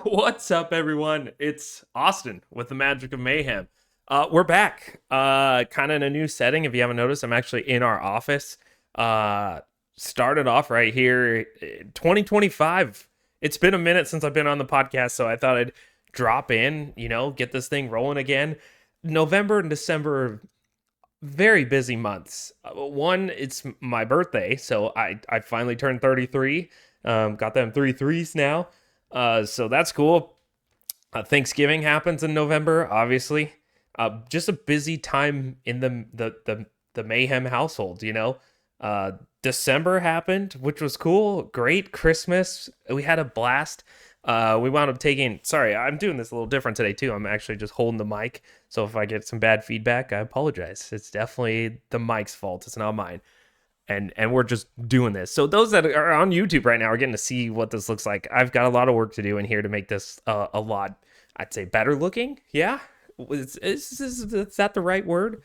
What's up, everyone? It's Austin with the Magic of Mayhem. We're back, kind of in a new setting. If you haven't noticed, I'm actually in our office. Uh, Started off right here, 2025. It's been a minute since I've been on the podcast, so I thought I'd drop in, get this thing rolling again. November and December are very busy months. One, it's my birthday, so I finally turned 33. Got them three threes now. So that's cool. Thanksgiving happens in November, obviously. Just a busy time in the Mayhem household, December happened, which was cool. Great Christmas. We had a blast. We wound up taking, sorry, I'm doing this a little different today too. I'm actually just holding the mic. So if I get some bad feedback, I apologize. It's definitely the mic's fault. It's not mine. And we're just doing this. So those that are on YouTube right now are getting to see what this looks like. I've got a lot of work to do in here to make this a lot, I'd say, better looking. Yeah, is that the right word?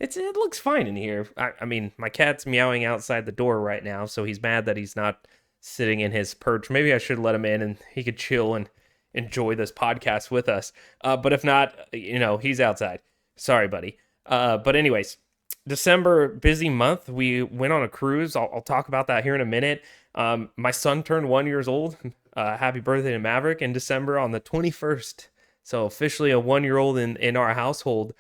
It looks fine in here. I mean, my cat's meowing outside the door right now, so he's mad that he's not sitting in his perch. Maybe I should let him in and he could chill and enjoy this podcast with us. But if not, he's outside. Sorry, buddy. But anyways. December, busy month. We went on a cruise. I'll talk about that here in a minute. My son turned 1 year old. Happy birthday to Maverick in December on the 21st. So officially a 1 year old in our household,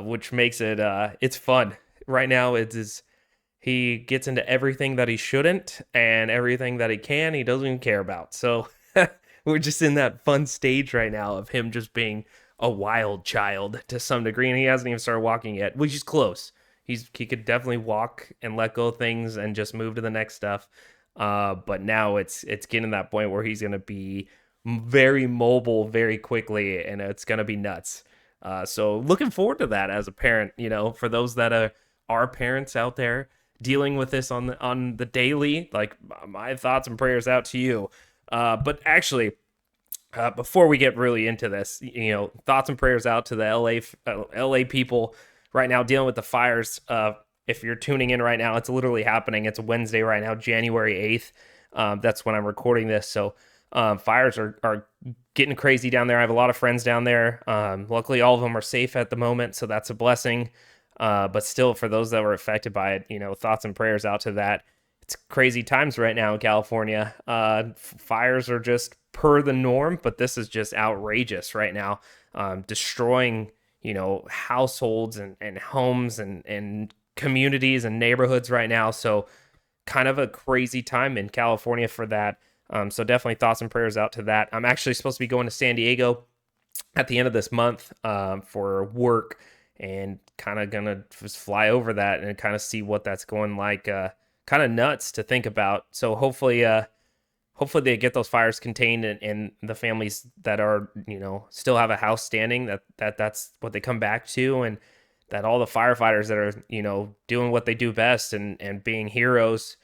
which makes it it's fun. Right now he gets into everything that he shouldn't and everything that he can he doesn't even care about. So we're just in that fun stage right now of him just being a wild child to some degree, and he hasn't even started walking yet, which is close. He could definitely walk and let go of things and just move to the next stuff. But now it's getting to that point where he's going to be very mobile very quickly, and it's going to be nuts. So looking forward to that as a parent, for those that are parents out there dealing with this on the daily, like my thoughts and prayers out to you. But actually, before we get really into this, thoughts and prayers out to the LA people right now dealing with the fires. If you're tuning in right now, it's literally happening. It's Wednesday right now, January 8th. That's when I'm recording this. So fires are getting crazy down there. I have a lot of friends down there. Luckily, all of them are safe at the moment, so that's a blessing. But still, for those that were affected by it, thoughts and prayers out to that. It's crazy times right now in California. Fires are just per the norm, but this is just outrageous right now. Destroying households and homes and communities and neighborhoods right now. So kind of a crazy time in California for that. So definitely thoughts and prayers out to that. I'm actually supposed to be going to San Diego at the end of this month for work, and kind of gonna just fly over that and kind of see what that's going like. Kind of nuts to think about. So hopefully they get those fires contained, and the families that are, still have a house standing, that's what they come back to, and that all the firefighters that are, doing what they do best and being heroes,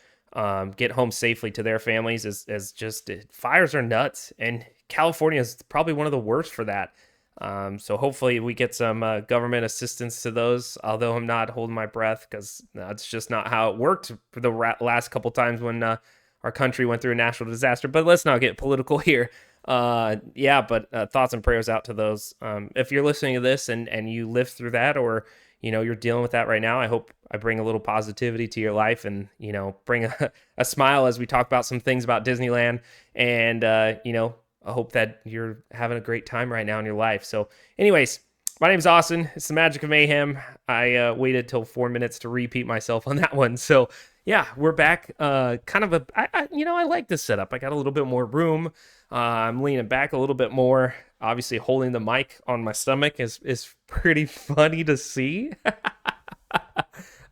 get home safely to their families is just, fires are nuts, and California is probably one of the worst for that. So hopefully we get some government assistance to those, although I'm not holding my breath because that's just not how it worked for the last couple times when our country went through a natural disaster. But let's not get political here. But thoughts and prayers out to those. If you're listening to this and you lived through that, or you're dealing with that right now, I hope I bring a little positivity to your life and bring a smile as we talk about some things about Disneyland, and I hope that you're having a great time right now in your life. So anyways, my name's Austin. It's the Magic of Mayhem. I waited till 4 minutes to repeat myself on that one. So yeah, we're back. I like this setup. I got a little bit more room. I'm leaning back a little bit more. Obviously, holding the mic on my stomach is pretty funny to see.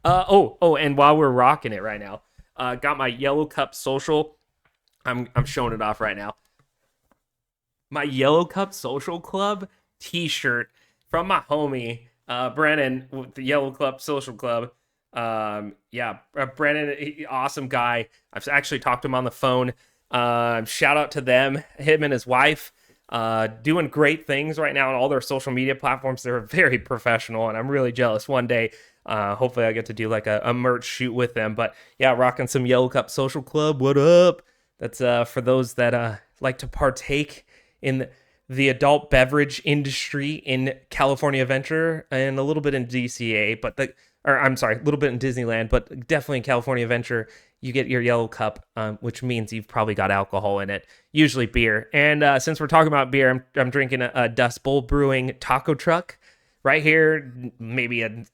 And while we're rocking it right now, got my Yellow Cup Social. I'm showing it off right now. My Yellow Cup Social Club t-shirt from my homie, Brennan, with the Yellow Cup Social Club. Brennan, awesome guy. I've actually talked to him on the phone. Shout out to them, him and his wife, doing great things right now on all their social media platforms. They're very professional, and I'm really jealous. One day, hopefully I get to do like a merch shoot with them. But yeah, rocking some Yellow Cup Social Club. What up? That's for those that like to partake in the adult beverage industry in California Adventure and a little bit in DCA, or I'm sorry, a little bit in Disneyland, but definitely in California Adventure, you get your yellow cup, which means you've probably got alcohol in it, usually beer. And since we're talking about beer, I'm drinking a Dust Bowl Brewing Taco Truck right here, maybe a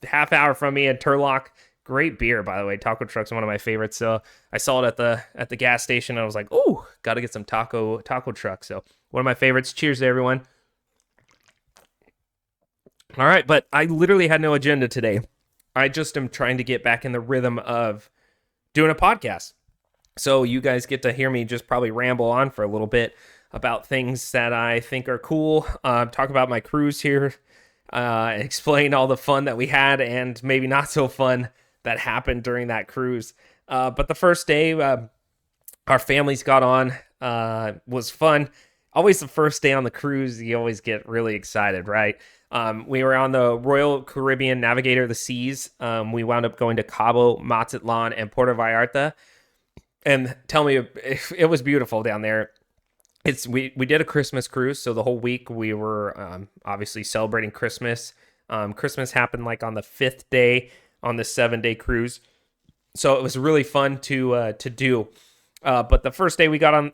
half hour from me at Turlock. Great beer, by the way. Taco Truck's one of my favorites. So I saw it at the gas station. And I was like, "Ooh, got to get some Taco Truck." So one of my favorites. Cheers to everyone. All right, but I literally had no agenda today. I just am trying to get back in the rhythm of doing a podcast. So you guys get to hear me just probably ramble on for a little bit about things that I think are cool. Talk about my cruise here. Explain all the fun that we had and maybe not so fun that happened during that cruise. But the first day, our families got on, was fun. Always the first day on the cruise, you always get really excited, right? We were on the Royal Caribbean Navigator of the Seas. We wound up going to Cabo, Mazatlan, and Puerto Vallarta. And tell me, it was beautiful down there. We did a Christmas cruise, so the whole week we were obviously celebrating Christmas. Christmas happened like on the 5th day on the 7-day cruise, so it was really fun to do. But the first day we got on,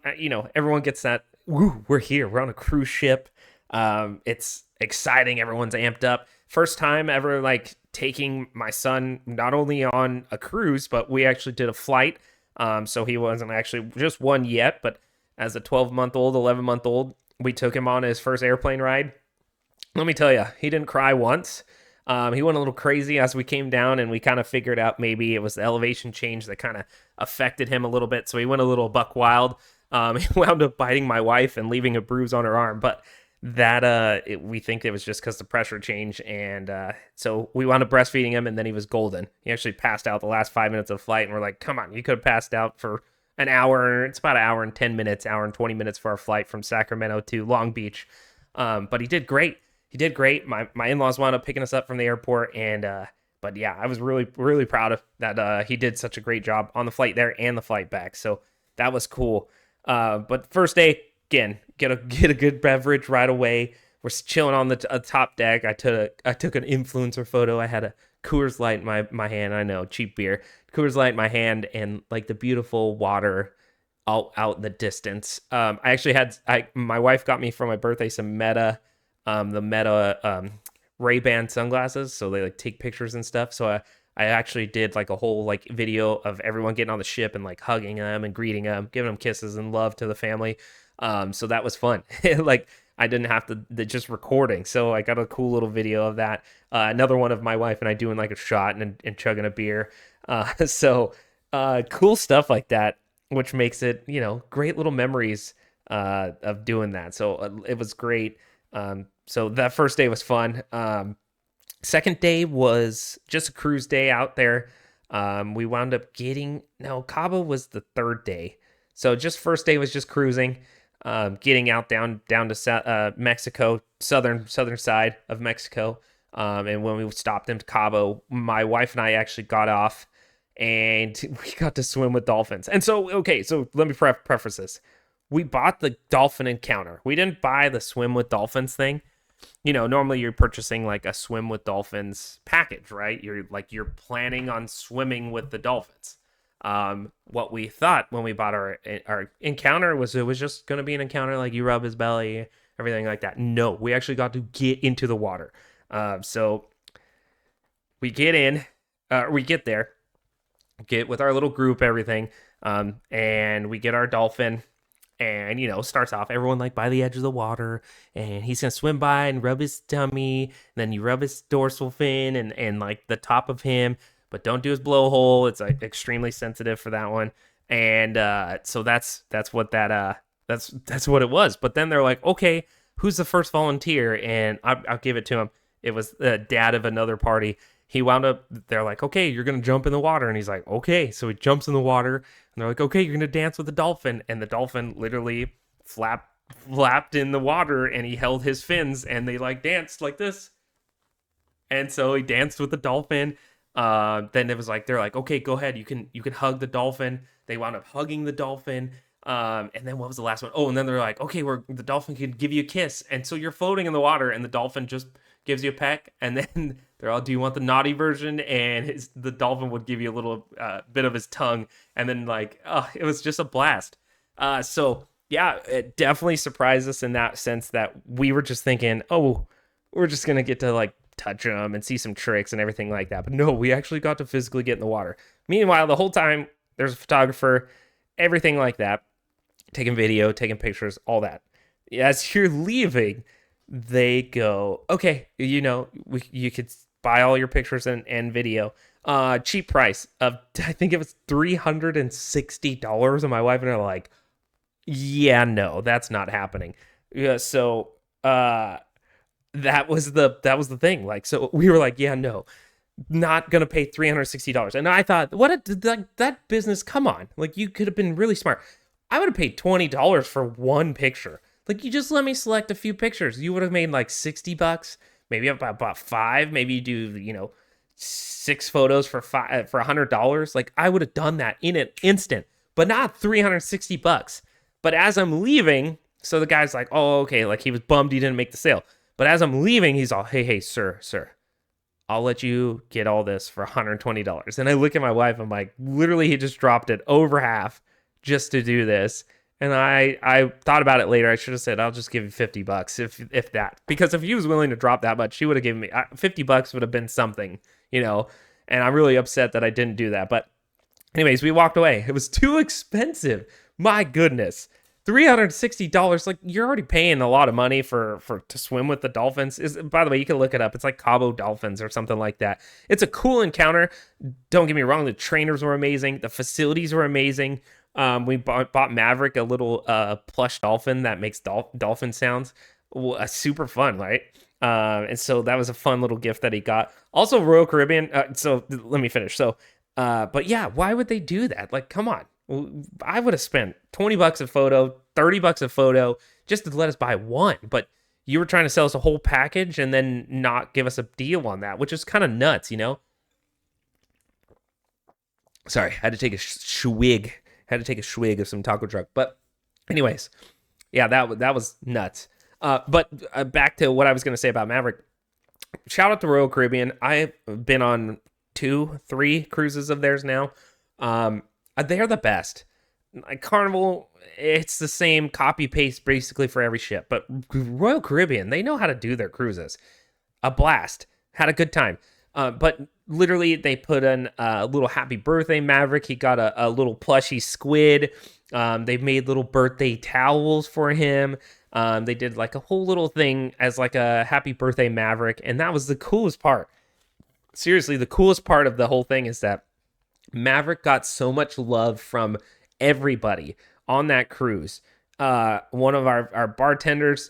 everyone gets that. Woo, we're here. We're on a cruise ship. It's exciting. Everyone's amped up. First time ever like taking my son not only on a cruise, but we actually did a flight. So he wasn't actually just one yet, but as a 12-month-old, 11-month-old, we took him on his first airplane ride. Let me tell you, he didn't cry once. He went a little crazy as we came down, and we kind of figured out maybe it was the elevation change that kind of affected him a little bit. So he went a little buck wild. He wound up biting my wife and leaving a bruise on her arm, but that we think it was just because the pressure change, and so we wound up breastfeeding him, and then he was golden. He actually passed out the last 5 minutes of flight, and we're like, come on, you could have passed out for an hour. It's about an hour and 10 minutes, hour and 20 minutes for our flight from Sacramento to Long Beach. But he did great. My in-laws wound up picking us up from the airport, and but yeah, I was really, really proud of that. He did such a great job on the flight there and the flight back, so that was cool. But first day, again, get a good beverage right away. We're chilling on the top deck. I took an influencer photo. I had a Coors Light in my hand. I know, cheap beer. Coors Light in my hand, and like the beautiful water out in the distance. I actually my wife got me for my birthday some the Meta Ray-Ban sunglasses, so they like take pictures and stuff. So I actually did like a whole like video of everyone getting on the ship and like hugging them and greeting them, giving them kisses and love to the family. So that was fun. Like I didn't have to just recording, so I got a cool little video of that. Another one of my wife and I doing like a shot and chugging a beer. So cool stuff like that, which makes it great little memories of doing that. So it was great. So that first day was fun. Second day was just a cruise day out there. We wound up Cabo was the 3rd day. So just first day was just cruising, getting out down to Mexico, southern side of Mexico. And when we stopped in Cabo, my wife and I actually got off and we got to swim with dolphins. And so, okay, so let me preface this. We bought the dolphin encounter. We didn't buy the swim with dolphins thing. Normally you're purchasing like a swim with dolphins package, right? You're planning on swimming with the dolphins. What we thought when we bought our encounter it was just going to be an encounter, like you rub his belly, everything like that. No, we actually got to get into the water. So we get there, get with our little group, everything. And we get our dolphin. And, starts off everyone like by the edge of the water, and he's going to swim by and rub his tummy. And then you rub his dorsal fin and like the top of him, but don't do his blowhole. It's like extremely sensitive for that one. And so that's what that's what it was. But then they're like, okay, who's the first volunteer? And I'll give it to him. It was the dad of another party. He wound up, they're like, okay, you're going to jump in the water. And he's like, okay. So he jumps in the water, and they're like, okay, you're going to dance with the dolphin. And the dolphin literally flapped in the water, and he held his fins, and they like danced like this. And so he danced with the dolphin. Then it was like, they're like, okay, go ahead. You can hug the dolphin. They wound up hugging the dolphin. And then what was the last one? Oh, and then they're like, okay, the dolphin can give you a kiss. And so you're floating in the water and the dolphin just gives you a peck. And then they're all, do you want the naughty version? And the dolphin would give you a little bit of his tongue. And then like, oh, it was just a blast. So yeah, it definitely surprised us in that sense that we were just thinking, oh, we're just going to get to like touch them and see some tricks and everything like that. But no, we actually got to physically get in the water. Meanwhile, the whole time there's a photographer, everything like that, taking video, taking pictures, all that. As you're leaving, they go, okay, you could buy all your pictures and video. Cheap price of, I think it was $360. And my wife and I are like, yeah, no, that's not happening. Yeah, so that was the thing. Like, so we were like, yeah, no, not gonna pay $360. And I thought, that business? Come on, like you could have been really smart. I would have paid $20 for one picture. Like, you just let me select a few pictures. You would have made like $60, maybe about five. Maybe you do 6 photos for $100. Like, I would have done that in an instant, but not $360. But as I'm leaving, so the guy's like, oh, okay, like he was bummed he didn't make the sale. But as I'm leaving, he's all, hey, sir, I'll let you get all this for $120. And I look at my wife, I'm like, literally, he just dropped it over half just to do this. And I thought about it later. I should have said, I'll just give you $50 if that. Because if he was willing to drop that much, she would have given me $50 would have been something, And I'm really upset that I didn't do that. But anyways, we walked away. It was too expensive. My goodness. $360. Like, you're already paying a lot of money to swim with the dolphins. By the way, you can look it up. It's like Cabo Dolphins or something like that. It's a cool encounter. Don't get me wrong. The trainers were amazing. The facilities were amazing. We bought Maverick a little plush dolphin that makes dolphin sounds. Super fun, right? And so that was a fun little gift that he got. Also, Royal Caribbean. So let me finish. So, but yeah, why would they do that? Like, come on. I would have spent $20 a photo, $30 a photo just to let us buy one. But you were trying to sell us a whole package and then not give us a deal on that, which is kind of nuts, Sorry, I had to take a swig. Of some taco truck. But anyways, yeah, that was nuts. But back to what I was going to say about Maverick. Shout out to Royal Caribbean. I've been on 2-3 cruises of theirs now. They're the best. Like Carnival, it's the same copy paste basically for every ship. But Royal Caribbean, they know how to do their cruises. A blast. Had a good time. But literally, they put in a little happy birthday Maverick. He got a little plushy squid. They made little birthday towels for him. They did like a whole little thing as like a happy birthday Maverick. And that was the coolest part. Seriously, the coolest part of the whole thing is that Maverick got so much love from everybody on that cruise. One of our bartenders,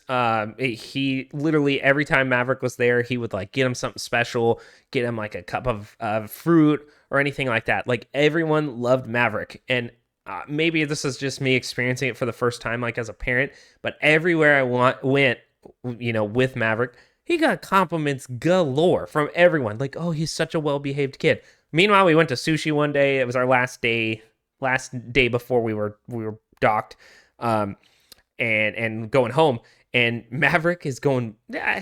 he literally, every time Maverick was there, he would like get him something special, get him like a cup of fruit or anything like that. Like, everyone loved Maverick. And maybe this is just me experiencing it for the first time, like as a parent, but everywhere I went, with Maverick, he got compliments galore from everyone. Like, oh, he's such a well-behaved kid. Meanwhile, we went to sushi one day. It was our last day before we were docked, and going home. And Maverick is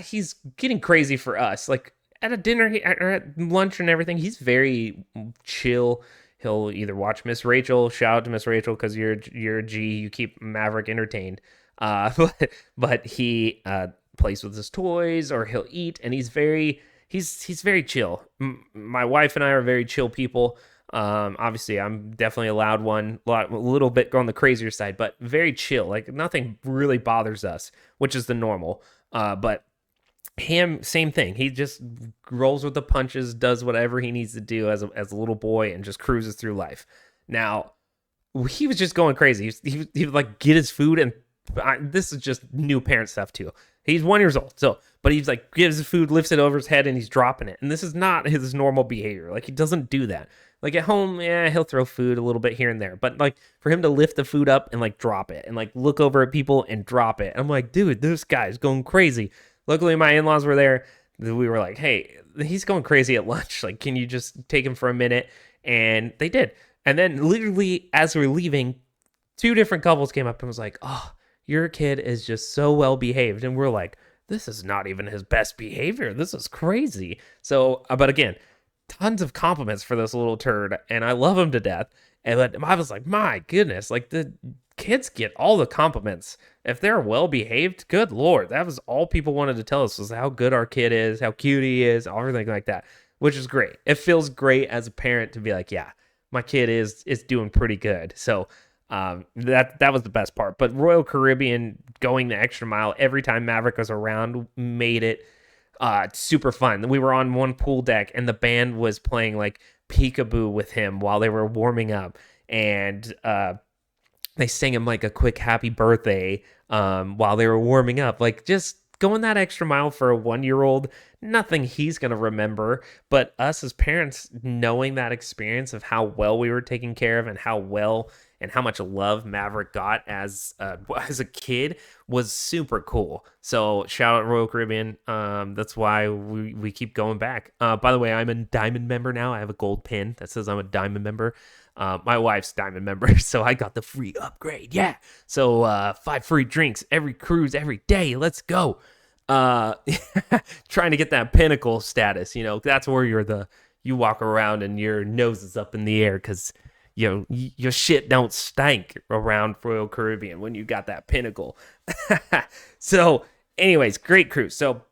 he's getting crazy for us. Like, at a dinner or at lunch and everything, he's very chill. He'll either watch Miss Rachel. Shout out to Miss Rachel, because you're a G. You keep Maverick entertained. But he plays with his toys, or he'll eat, and he's very chill. My wife and I are very chill people. Obviously, I'm definitely a loud one, a little bit on the crazier side, but very chill. Like, nothing really bothers us, which is the normal. But him, same thing. He just rolls with the punches, does whatever he needs to do as a little boy, and just cruises through life. Now, he was just going crazy. He would like get his food, and this is just new parent stuff too. He's 1 year old, but he's like gives the food, lifts it over his head, and he's dropping it. And this is not his normal behavior. Like, he doesn't do that. Like, at home, yeah, he'll throw food a little bit here and there. But like, for him to lift the food up and like drop it, and like look over at people and drop it, I'm like, dude, this guy's going crazy. Luckily, my in-laws were there. We were like, hey, he's going crazy at lunch. Like, can you just take him for a minute? And they did. And then literally, as we're leaving, 2 different couples came up and was like, "Oh, your kid is just so well behaved," and we're like, "This is not even his best behavior. This is crazy." So, but again, tons of compliments for this little turd, and I love him to death. And but I was like, my goodness, like the kids get all the compliments if they're well behaved. Good lord, that was all people wanted to tell us, was how good our kid is, how cute he is, everything like that, which is great. It feels great as a parent to be like, yeah, my kid is doing pretty good. So that was the best part. But Royal Caribbean going the extra mile every time Maverick was around made it super fun. We were on one pool deck and the band was playing like peekaboo with him while they were warming up, and they sang him like a quick happy birthday while they were warming up. Like, just going that extra mile for a 1-year-old, nothing he's going to remember, but us as parents knowing that experience of how well we were taken care of and how well and how much love Maverick got as a kid was super cool. So shout out Royal Caribbean. That's why we keep going back. By the way, I'm a diamond member now. I have a gold pin that says I'm a diamond member. My wife's diamond member, so I got the free upgrade. Yeah. So 5 free drinks every cruise every day. Let's go. Trying to get that pinnacle status. You know, that's where you walk around and your nose is up in the air because your shit don't stank around Royal Caribbean when you got that pinnacle. So, anyways, great cruise. So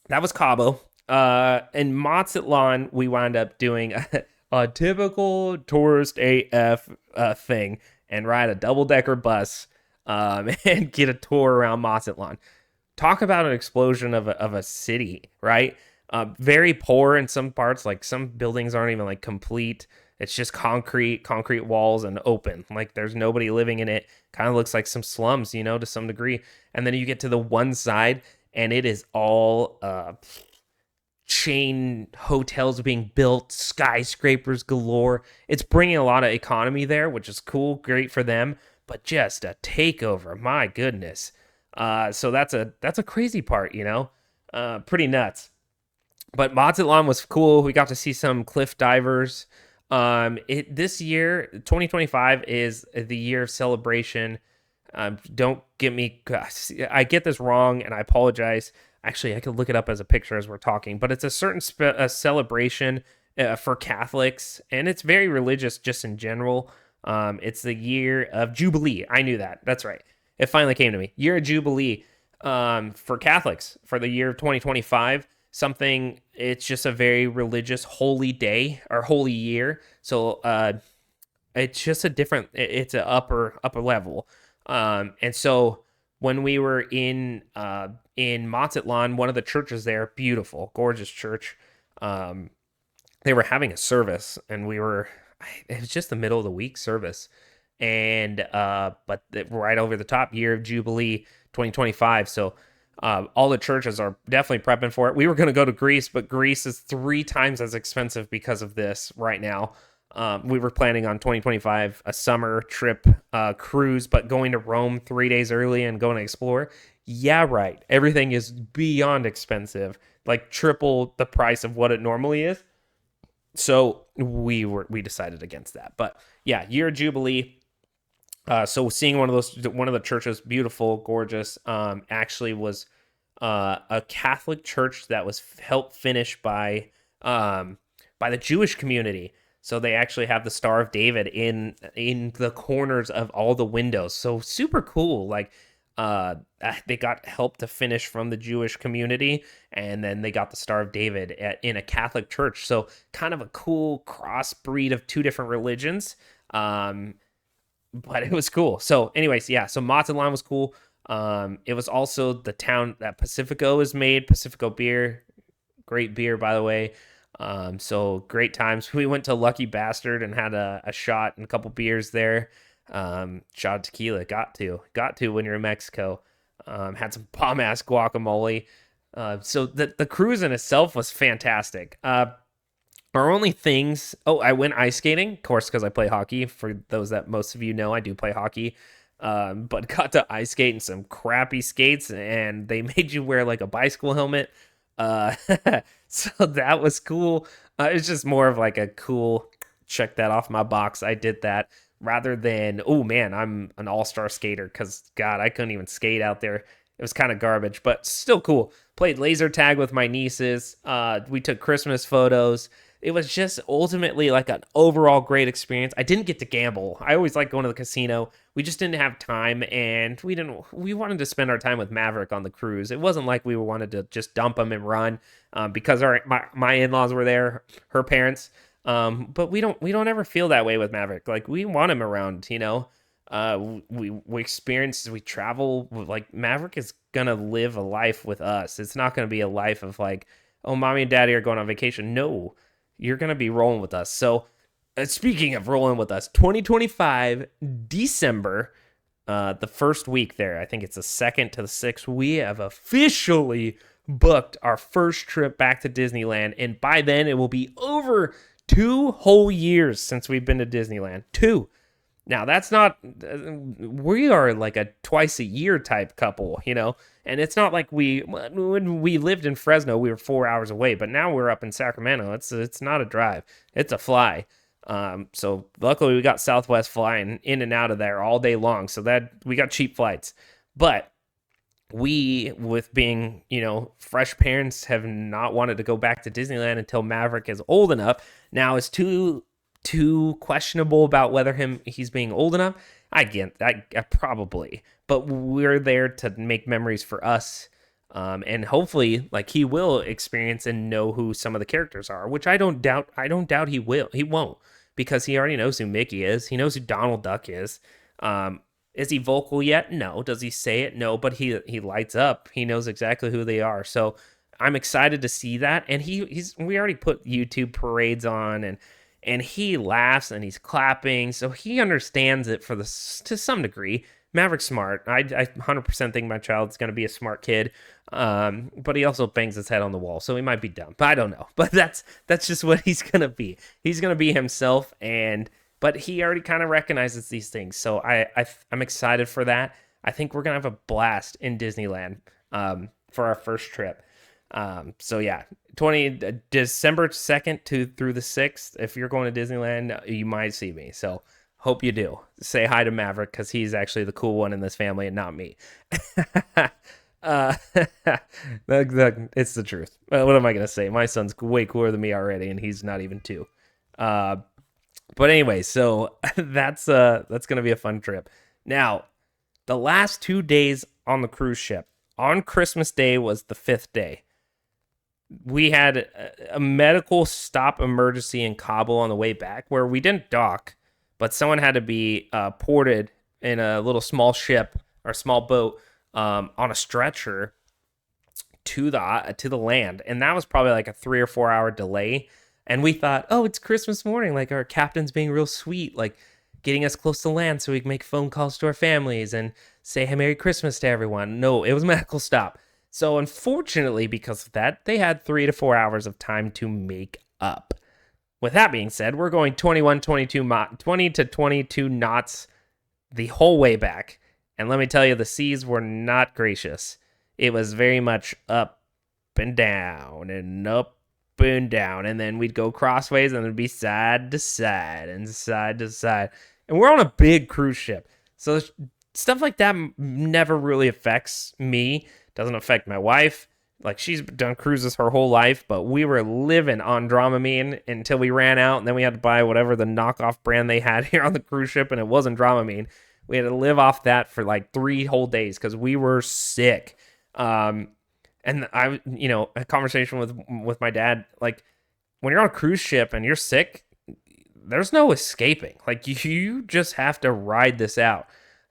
that was Cabo. In Mazatlan, we wound up doing a typical tourist AF thing and ride a double-decker bus and get a tour around Mazatlan. Talk about an explosion of a city, right? Very poor in some parts. Like, some buildings aren't even like complete. It's just concrete walls and open. Like, there's nobody living in it. Kind of looks like some slums, to some degree. And then you get to the one side and it is all chain hotels being built, skyscrapers galore. It's bringing a lot of economy there, which is cool, great for them, but just a takeover, my goodness. So that's a crazy part, pretty nuts. But Mazatlan was cool. We got to see some cliff divers. This year, 2025 is the year of celebration. Don't get me, I get this wrong and I apologize. Actually, I could look it up as a picture as we're talking, but it's a certain celebration for Catholics, and it's very religious just in general. It's the year of Jubilee. I knew that. That's right. It finally came to me. Year of Jubilee for Catholics for the year of 2025. It's just a very religious holy day or holy year. So it's just it's an upper level. And so when we were in Mazatlan, one of the churches there, beautiful, gorgeous church, they were having a service, and it was just the middle of the week service. And but right over the top, year of Jubilee 2025. So all the churches are definitely prepping for it. We were going to go to Greece, but Greece is 3 times as expensive because of this right now. We were planning on 2025, a summer trip cruise, but going to Rome 3 days early and going to explore. Yeah, right. Everything is beyond expensive, like triple the price of what it normally is. So we decided against that. But yeah, year of Jubilee. So seeing one of the churches, beautiful, gorgeous, actually was a Catholic church that was helped finish by the Jewish community. So they actually have the Star of David in the corners of all the windows. So super cool. Like they got help to finish from the Jewish community, and then they got the Star of David in a Catholic church. So kind of a cool crossbreed of 2 different religions. But it was cool. So anyways, yeah, so Mazatlan was cool. It was also the town that Pacifico is made. Pacifico beer, great beer, by the way. So great times. We went to Lucky Bastard and had a shot and a couple beers there. Shot of tequila. Got to when you're in Mexico. Had some bomb ass guacamole. So the cruise in itself was fantastic. Our only things... Oh, I went ice skating, of course, because I play hockey. For those that most of you know, I do play hockey. But got to ice skate in some crappy skates, and they made you wear like a bicycle helmet. So that was cool. It's just more of like a cool, check that off my box. I did that. rather than, oh man, I'm an all-star skater, because God, I couldn't even skate out there. It was kind of garbage, but still cool. Played laser tag with my nieces. We took Christmas photos. It was just ultimately like an overall great experience. I didn't get to gamble. I always like going to the casino. We just didn't have time, and we wanted to spend our time with Maverick on the cruise. It wasn't like we wanted to just dump him and run, because my in-laws were there, her parents. But we don't ever feel that way with Maverick. Like, we want him around, you know. We experience, we travel. Like, Maverick is gonna live a life with us. It's not gonna be a life of like, oh, mommy and daddy are going on vacation. No, you're gonna be rolling with us. So, speaking of rolling with us, 2025 December, the first week there, I think it's the 2nd to the 6th, we have officially booked our first trip back to Disneyland, and by then it will be over 2 whole years since we've been to Disneyland. 2. Now, that's not, we are like a twice a year type couple, you know, and it's not like when we lived in Fresno, we were 4 hours away, but now we're up in Sacramento. It's not a drive, it's a fly. So luckily we got Southwest flying in and out of there all day long, so that we got cheap flights. But we, with being, you know, fresh parents, have not wanted to go back to Disneyland until Maverick is old enough. Now, it's too questionable about whether he's being old enough. I probably, but we're there to make memories for us, and hopefully, like, he will experience and know who some of the characters are, which I don't doubt he won't, because he already knows who Mickey is. He knows who Donald Duck is. Is he vocal yet? No. Does he say it? No, but he lights up. He knows exactly who they are. So I'm excited to see that. And we already put YouTube parades on, and he laughs and he's clapping, so he understands it to some degree. Maverick's smart. I 100% think my child's going to be a smart kid, but he also bangs his head on the wall, so he might be dumb. But I don't know. But that's just what he's going to be. He's going to be himself, but he already kind of recognizes these things, so I'm excited for that. I think we're going to have a blast in Disneyland for our first trip. So yeah, December 2nd through the 6th. If you're going to Disneyland, you might see me. So hope you do. Say hi to Maverick, because he's actually the cool one in this family and not me. It's the truth. What am I gonna say? My son's way cooler than me already, and he's not even 2. But anyway, so that's gonna be a fun trip. Now, the last 2 days on the cruise ship, on Christmas Day was the 5th day. We had a medical stop emergency in Cabo on the way back, where we didn't dock, but someone had to be ported in a little small ship or small boat on a stretcher to the land, and that was probably like a 3 or 4 hour delay. And we thought, oh, it's Christmas morning, like our captain's being real sweet, like getting us close to land so we can make phone calls to our families and say, hey, Merry Christmas to everyone. No, it was a medical stop. So unfortunately, because of that, they had 3 to 4 hours of time to make up. With that being said, we're going 20 to 22 knots the whole way back. And let me tell you, the seas were not gracious. It was very much up and down and up and down. And then we'd go crossways, and it'd be side to side and side to side. And we're on a big cruise ship, so stuff like that never really affects me. Doesn't affect my wife. Like, she's done cruises her whole life, but we were living on Dramamine until we ran out, and then we had to buy whatever the knockoff brand they had here on the cruise ship, and it wasn't Dramamine. We had to live off that for like 3 whole days because we were sick. And I, a conversation with my dad, like, when you're on a cruise ship and you're sick, there's no escaping. Like, you just have to ride this out.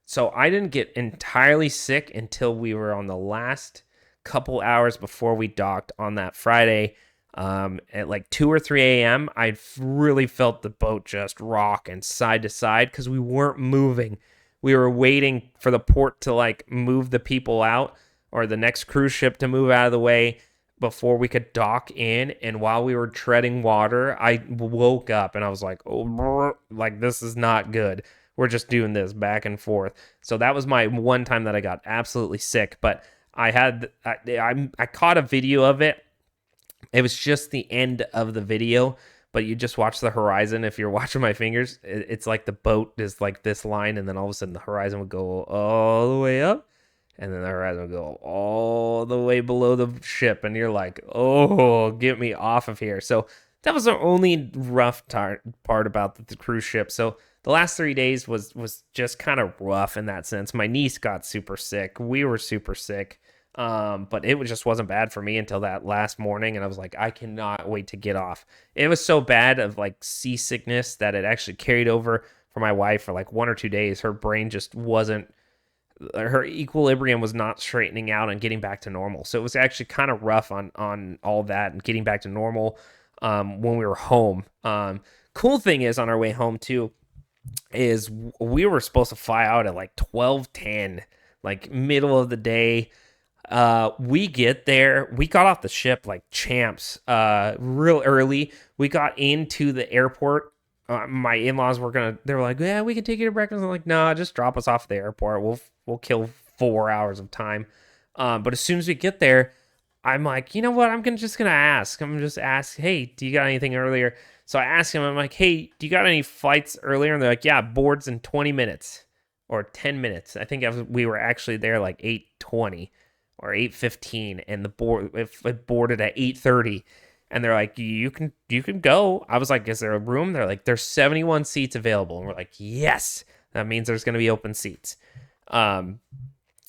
So I didn't get entirely sick until we were on the last couple hours before we docked on that Friday. At like 2 or 3 a.m., I really felt the boat just rock and side to side because we weren't moving. We were waiting for the port to like move the people out, or the next cruise ship to move out of the way before we could dock in. And while we were treading water, I woke up and I was like, oh, like, this is not good. We're just doing this back and forth. So that was my one time that I got absolutely sick. But I caught a video of it. It was just the end of the video, but you just watch the horizon. If you're watching my fingers, it's like the boat is like this line, and then all of a sudden the horizon would go all the way up, and then the horizon would go all the way below the ship, and you're like, oh, get me off of here. So that was the only rough part about the cruise ship. So the last 3 days was just kind of rough in that sense. My niece got super sick. We were super sick. But it just wasn't bad for me until that last morning, and I was like, I cannot wait to get off. It was so bad of like seasickness that it actually carried over for my wife for like 1 or 2 days. Her brain just wasn't, her equilibrium was not straightening out and getting back to normal. So it was actually kind of rough on all that and getting back to normal when we were home. Cool thing is, on our way home too, is we were supposed to fly out at like 12:10, like middle of the day. We get there, we got off the ship like champs real early. We got into the airport. My in-laws were they were like, yeah, we can take you to breakfast. I'm like, no, just drop us off at the airport. We'll kill 4 hours of time. But as soon as we get there, I'm like, you know what, I'm just gonna ask. I'm just ask, hey, do you got anything earlier? So I asked him, I'm like, hey, do you got any flights earlier? And they're like, yeah, boards in 20 minutes or 10 minutes. I think we were actually there like 8:20 or 8:15, and the board it boarded at 8:30, and they're like, you can go. I was like, is there a room? They're like, there's 71 seats available, and we're like, yes, that means there's gonna be open seats.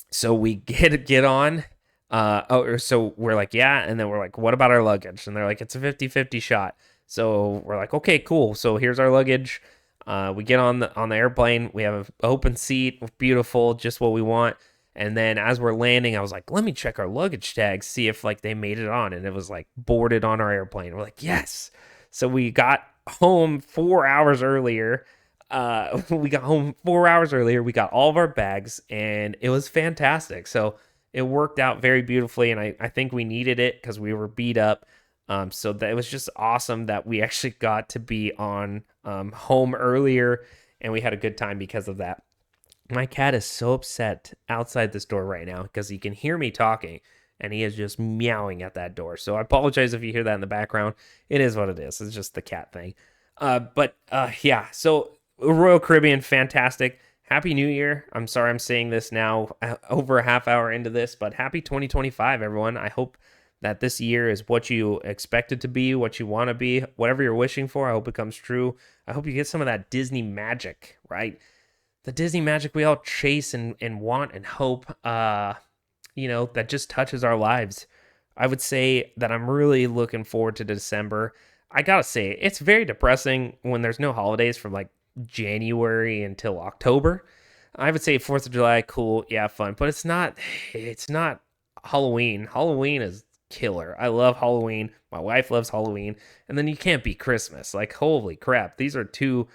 So we get on. So we're like, yeah, and then we're like, what about our luggage? And they're like, it's a 50-50 shot. So we're like, okay, cool. So here's our luggage. We get on the airplane. We have an open seat, beautiful, just what we want. And then as we're landing, I was like, let me check our luggage tags, see if like they made it on. And it was like boarded on our airplane. We're like, yes. So we got home 4 hours earlier. We got home 4 hours earlier. We got all of our bags, and it was fantastic. So it worked out very beautifully. And I think we needed it because we were beat up. So that it was just awesome that we actually got to be on home earlier, and we had a good time because of that. My cat is so upset outside this door right now because he can hear me talking, and he is just meowing at that door. So I apologize if you hear that in the background. It is what it is. It's just the cat thing. Yeah. So Royal Caribbean, fantastic. Happy New Year. I'm sorry I'm saying this now over a half hour into this, but happy 2025, everyone. I hope that this year is what you expect it to be, what you want to be, whatever you're wishing for. I hope it comes true. I hope you get some of that Disney magic, right? The Disney magic we all chase and want and hope, that just touches our lives. I would say that I'm really looking forward to December. I gotta say, it's very depressing when there's no holidays from like January until October. I would say 4th of July, cool, yeah, fun, but it's not Halloween. Halloween is killer. I love Halloween. My wife loves Halloween. And then you can't beat Christmas. Like, holy crap. These are two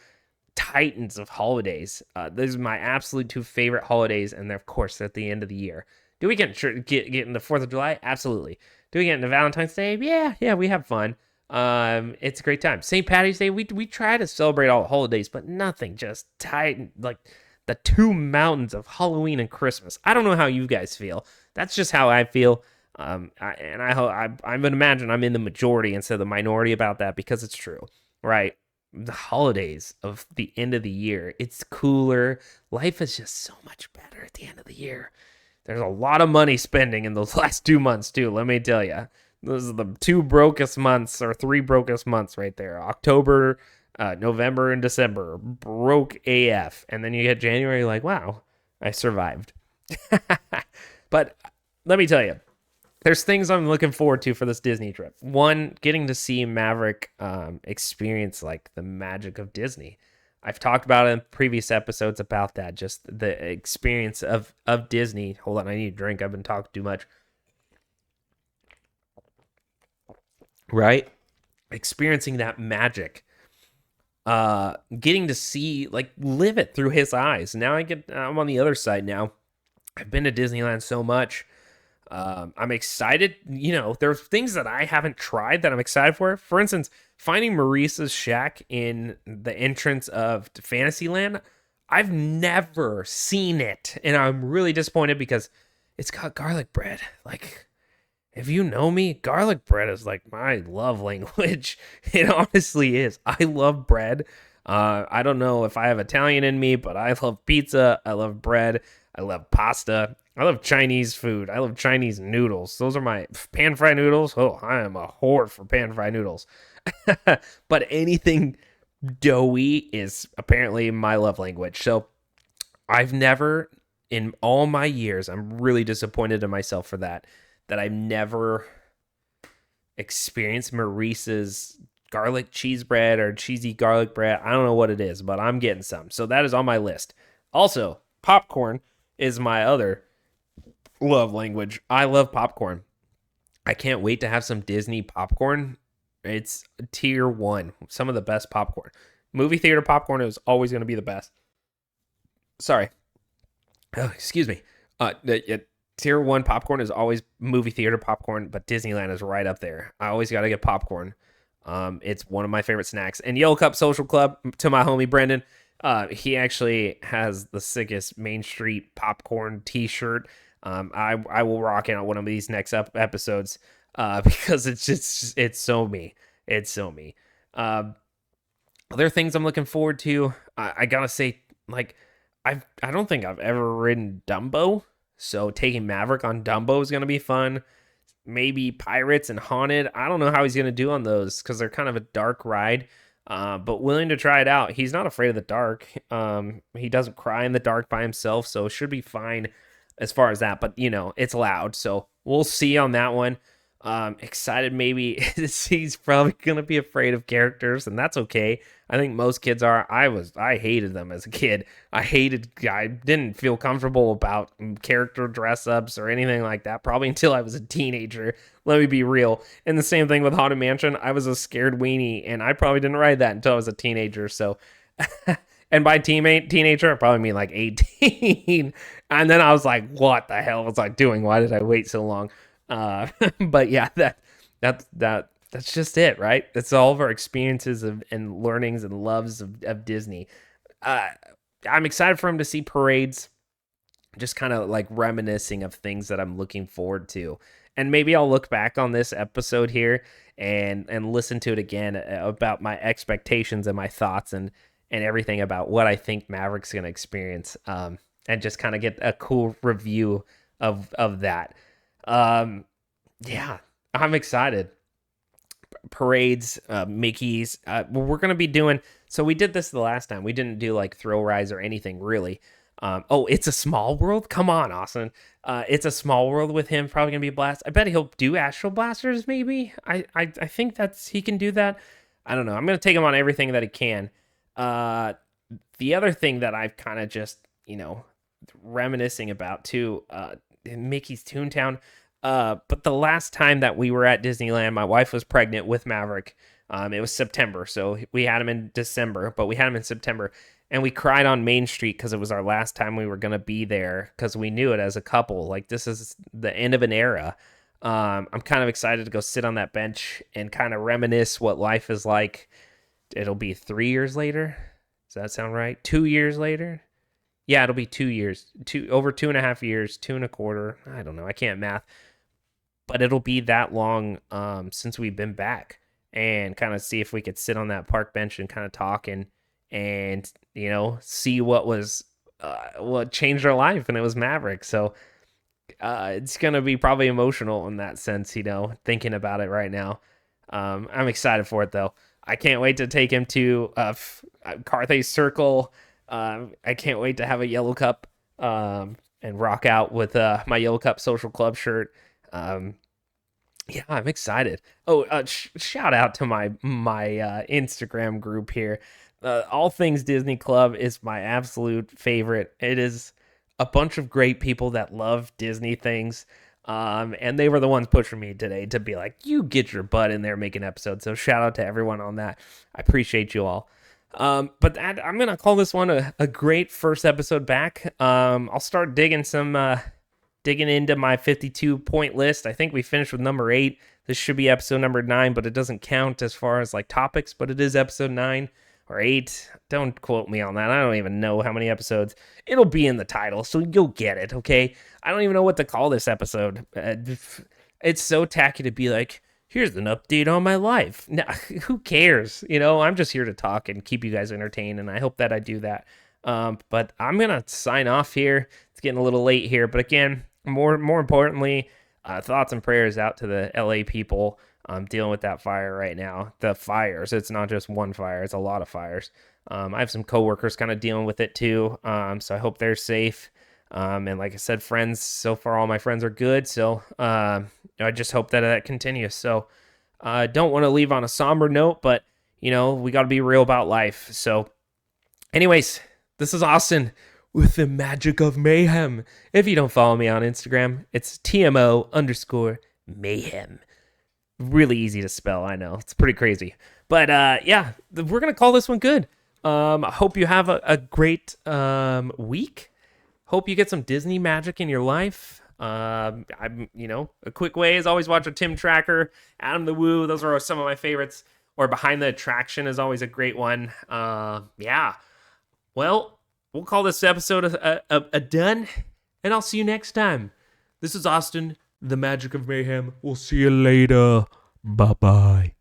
titans of holidays. These are my absolute two favorite holidays, and they're, of course, at the end of the year. Do we get in the 4th of July? Absolutely. Do we get into Valentine's Day? Yeah, we have fun. It's a great time. St. Patty's Day, we try to celebrate all the holidays, but nothing just tight like the two mountains of Halloween and Christmas. I don't know how you guys feel. That's just how I feel. I'm gonna imagine I'm in the majority instead of the minority about that, because it's true, right? The holidays of the end of the year, it's cooler. Life is just so much better at the end of the year. There's a lot of money spending in those last 2 months too, let me tell you. Those are the two brokest months, or three brokest months right there. October, November, and December, broke AF. And then you get January, like, wow, I survived. But let me tell you, there's things I'm looking forward to for this Disney trip. One, getting to see Maverick experience like the magic of Disney. I've talked about it in previous episodes about that, just the experience of Disney. Hold on, I need a drink. I've been talking too much. Right? Experiencing that magic. Getting to see, like, live it through his eyes. Now I'm on the other side now. I've been to Disneyland so much. I'm excited. There's things that I haven't tried that I'm excited for. For instance, finding Maurice's shack in the entrance of Fantasyland. I've never seen it, and I'm really disappointed because it's got garlic bread. Like, if you know me, garlic bread is like my love language. It honestly is. I love bread. I don't know if I have Italian in me, but I love pizza. I love bread. I love pasta. I love Chinese food. I love Chinese noodles. Those are my pan fried noodles. Oh, I am a whore for pan fried noodles. But anything doughy is apparently my love language. So I've never, in all my years, I'm really disappointed in myself for that I've never experienced Maurice's garlic cheese bread or cheesy garlic bread. I don't know what it is, but I'm getting some. So that is on my list. Also, popcorn is my other love language. I love popcorn. I can't wait to have some Disney popcorn. It's tier one, some of the best popcorn. Movie theater popcorn is always going to be the best. Sorry. Oh, excuse me. Tier one popcorn is always movie theater popcorn, but Disneyland is right up there. I always got to get popcorn. It's one of my favorite snacks. And Yellow Cup Social Club, to my homie Brendan, he actually has the sickest Main Street popcorn T-shirt. I will rock it on one of these next episodes because it's so me. It's so me. Other things I'm looking forward to. I gotta say, like, I don't think I've ever ridden Dumbo, so taking Maverick on Dumbo is gonna be fun. Maybe Pirates and Haunted. I don't know how he's gonna do on those because they're kind of a dark ride. But willing to try it out. He's not afraid of the dark. He doesn't cry in the dark by himself, so it should be fine as far as that. But it's loud, so we'll see on that one. Excited maybe. He's probably gonna be afraid of characters, and that's okay. I think most kids are. I hated them as a kid. I didn't feel comfortable about character dress ups or anything like that, probably until I was a teenager. Let me be real. And the same thing with Haunted Mansion. I was a scared weenie, and I probably didn't ride that until I was a teenager. So, and by teenager, I probably mean like 18. And then I was like, what the hell was I doing? Why did I wait so long? But yeah, that's just it, right? That's all of our experiences and learnings and loves of Disney. I'm excited for him to see parades, just kind of like reminiscing of things that I'm looking forward to. And maybe I'll look back on this episode here and listen to it again about my expectations and my thoughts and everything about what I think Maverick's going to experience. And just kind of get a cool review of that. Yeah, I'm excited. Parades, Mickey's. We're gonna be doing. So we did this the last time. We didn't do like thrill rides or anything really. It's a Small World. Come on, Austin. It's a Small World with him. Probably gonna be a blast. I bet he'll do Astral Blasters. Maybe. I think he can do that. I don't know. I'm gonna take him on everything that he can. The other thing that I've kind of just reminiscing about too. Mickey's Toontown. But the last time that we were at Disneyland, my wife was pregnant with Maverick. It was September, so we had him in December, but we had him in September. And we cried on Main Street because it was our last time we were going to be there because we knew it as a couple. Like, this is the end of an era. I'm kind of excited to go sit on that bench and kind of reminisce what life is like. It'll be 3 years later. Does that sound right? 2 years later? Yeah, it'll be 2 years. Over 2.5 years, 2.25. I don't know. I can't math. But it'll be that long since we've been back and kind of see if we could sit on that park bench and kind of talk and see what changed our life, and it was Maverick. So it's going to be probably emotional in that sense, thinking about it right now. I'm excited for it, though. I can't wait to take him to Carthay Circle. I can't wait to have a Yellow Cup and rock out with my Yellow Cup Social Club shirt. Yeah, I'm excited. Oh, shout out to my Instagram group here. All Things Disney Club is my absolute favorite. It is a bunch of great people that love Disney things. And they were the ones pushing me today to be like, you get your butt in there making episodes. So shout out to everyone on that. I appreciate you all. But I'm going to call this one a great first episode back. I'll start digging into my 52 point list. I think we finished with number 8. This should be episode number 9, but it doesn't count as far as like topics, but it is episode 9 or 8. Don't quote me on that. I don't even know how many episodes. It'll be in the title, so you'll get it, okay? I don't even know what to call this episode. It's so tacky to be like, here's an update on my life. No, who cares? I'm just here to talk and keep you guys entertained, and I hope that I do that. But I'm gonna sign off here. It's getting a little late here, but again, more importantly, thoughts and prayers out to the LA people dealing with that fire right now. The fires. It's not just one fire; it's a lot of fires. I have some coworkers kind of dealing with it too. So I hope they're safe. And like I said, friends, so far all my friends are good. So I just hope that continues. So I don't want to leave on a somber note, but we got to be real about life. So anyways, this is Austin with the magic of mayhem. If you don't follow me on Instagram, it's TMO_mayhem. Really easy to spell. I know it's pretty crazy, but yeah, we're going to call this one good. I hope you have a great week. Hope you get some Disney magic in your life. A quick way is always watch a Tim Tracker, Adam the Woo. Those are some of my favorites. Or Behind the Attraction is always a great one. Yeah. Well, we'll call this episode a done, and I'll see you next time. This is Austin, the Magic of Mayhem. We'll see you later. Bye-bye.